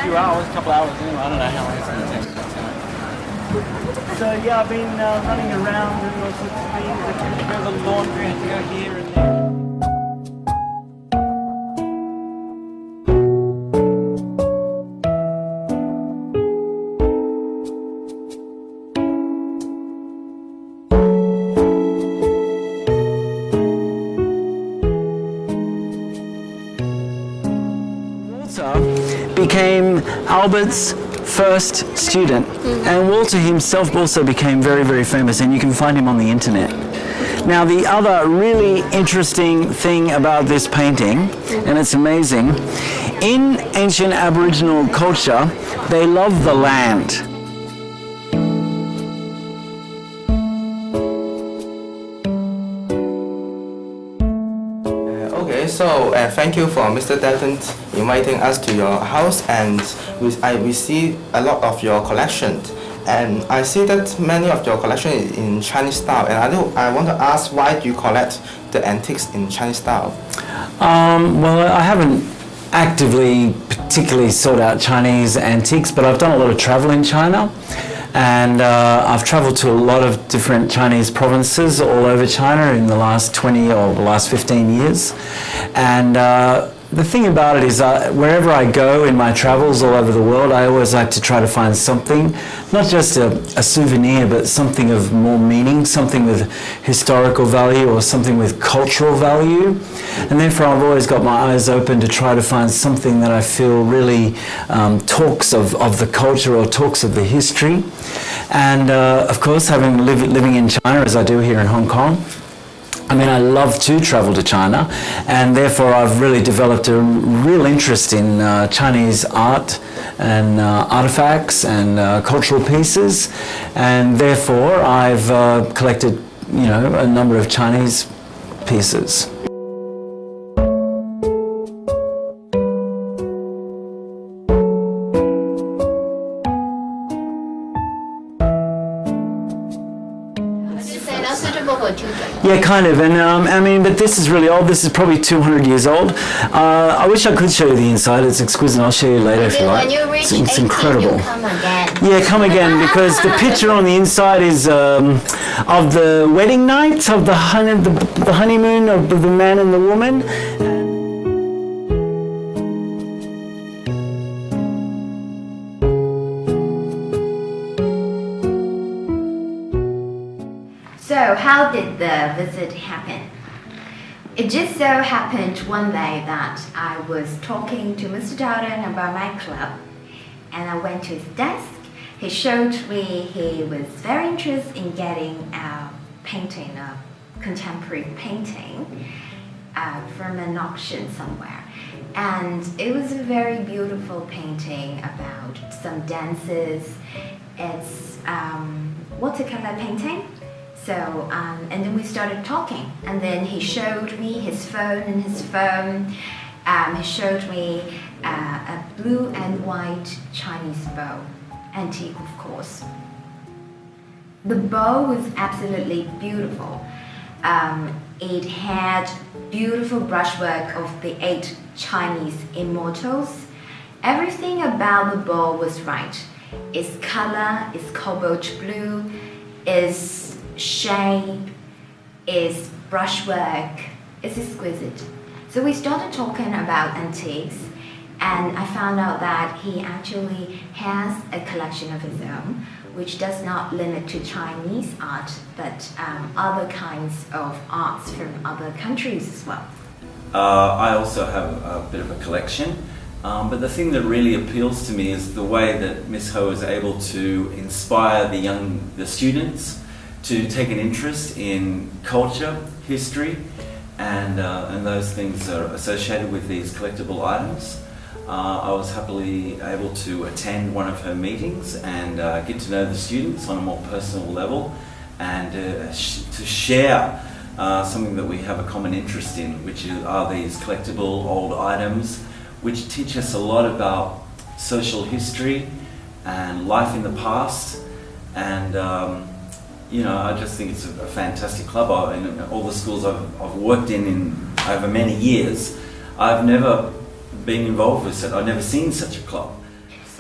few hours, a couple hours anyway. I don't know how long it's going to take. So yeah, I've been running around and all sorts of things. I had to go to the laundry, I had to go here and there. Became Albert's first student, and Walter himself also became very, very famous, and you can find him on the internet. Now, the other really interesting thing about this painting, and it's amazing, in ancient Aboriginal culture, they love the land. So thank you for Mr. Dalton inviting us to your house, and we see a lot of your collection, and I see that many of your collection is in Chinese style, and I want to ask, why do you collect the antiques in Chinese style? Well, I haven't actively particularly sought out Chinese antiques, but I've done a lot of travel in China. And I've traveled to a lot of different Chinese provinces all over China in the last 20 or the last 15 years. And the thing about it is wherever I go in my travels all over the world, I always like to try to find something, not just a souvenir, but something of more meaning, something with historical value or something with cultural value. And therefore I've always got my eyes open to try to find something that I feel really talks of the culture or talks of the history. And of course, living in China as I do here in Hong Kong, I mean, I love to travel to China, and therefore I've really developed a real interest in Chinese art and artifacts and cultural pieces, and therefore I've collected, a number of Chinese pieces. Yeah, kind of, and but this is really old. This is probably 200 years old. I wish I could show you the inside. It's exquisite. I'll show you later if you like. When you reach it's 18, incredible. You come again. Yeah, come again, because the picture on the inside is of the wedding night, of the honeymoon of the man and the woman. So how did the visit happen? It just so happened one day that I was talking to Mr. Dalton about my club, and I went to his desk. He showed me he was very interested in getting a painting, a contemporary painting from an auction somewhere. And it was a very beautiful painting about some dances. It's watercolor painting. So, and then we started talking, and then he showed me his phone, and his phone, he showed me a blue and white Chinese bow, antique of course. The bow was absolutely beautiful. It had beautiful brushwork of the 8 Chinese immortals. Everything about the bow was right. Its color, its cobalt blue, its shape, its brushwork, is exquisite. So we started talking about antiques, and I found out that he actually has a collection of his own, which does not limit to Chinese art, but other kinds of arts from other countries as well. I also have a bit of a collection, but the thing that really appeals to me is the way that Miss Ho is able to inspire the students to take an interest in culture, history, and those things are associated with these collectible items. I was happily able to attend one of her meetings and get to know the students on a more personal level, and to share something that we have a common interest in, which are these collectible old items, which teach us a lot about social history and life in the past. And I just think it's a fantastic club. In all the schools I've worked in over many years, I've never been involved with it. I've never seen such a club.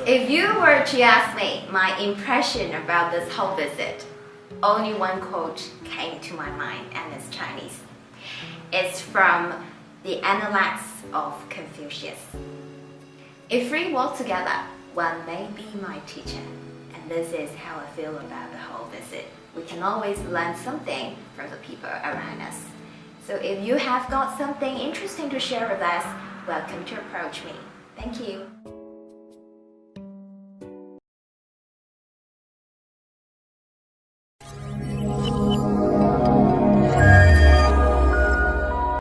If you were to ask me my impression about this whole visit, only one quote came to my mind, and it's Chinese. It's from the Analects of Confucius. If we walk together, one may be my teacher. And this is how I feel about the whole visit. We can always learn something from the people around us. So if you have got something interesting to share with us, welcome to approach me. Thank you.